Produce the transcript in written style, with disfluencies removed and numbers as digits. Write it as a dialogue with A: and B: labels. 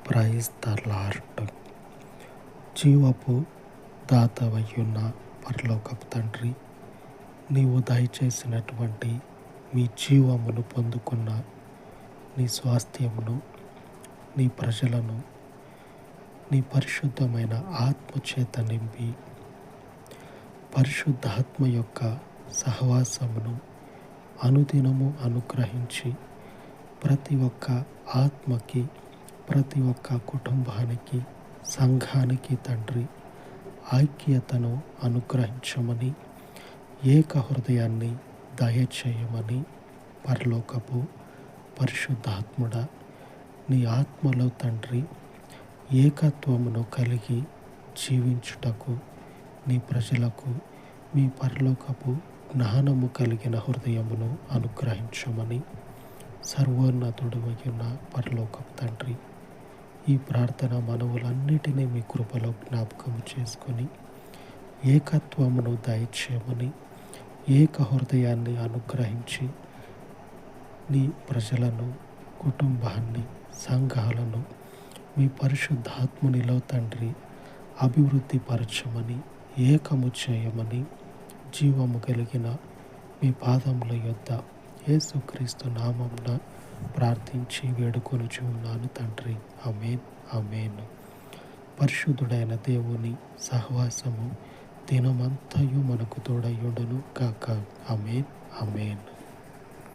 A: Praise the lord. జీవపు దాతవయ్యున్న పరలోకపు తండ్రి, నీవు దయచేసినటువంటి మీ జీవమును పొందుకున్న నీ స్వాస్థ్యమును, నీ ప్రజలను నీ పరిశుద్ధమైన ఆత్మ చేత నింపి, పరిశుద్ధాత్మ యొక్క సహవాసమును అనుదినము అనుగ్రహించి, ప్రతి ఒక్క ఆత్మకి, ప్రతి ఒక్క కుటుంబానికి, సంఘానికి తండ్రి ఐక్యతను అనుగ్రహించమని, ఏక హృదయాన్ని దయచేయమని, పరలోకపు పరిశుద్ధాత్ముడ నీ ఆత్మలో తండ్రి ఏకత్వమును కలిగి జీవించుటకు నీ ప్రజలకు మీ పరలోకపు జ్ఞానము కలిగిన హృదయమును అనుగ్రహించమని, సర్వోన్నతుడు అయిన పరలోకపు తండ్రి, ఈ ప్రార్థన మనవులన్నిటినీ మీ కృపలో జ్ఞాపకం చేసుకొని ఏకత్వమును దయచేయమని, ఏక హృదయాన్ని అనుగ్రహించి నీ ప్రజలను, కుటుంబాన్ని, సంఘాలను మీ పరిశుద్ధాత్మునిలో తండ్రి అభివృద్ధి పరచమని, ఏకము చేయమని, జీవము కలిగిన మీ పాదముల యొద్ద యేసుక్రీస్తు నామమున ప్రార్థించి వేడుకొనుచు ఉన్నాను తండ్రి. ఆమేన్, ఆమేన్. పరిశుద్ధుడైన దేవుని సహవాసము దినమంతయు మనకు తోడయుండును కాక. ఆమేన్, ఆమేన్.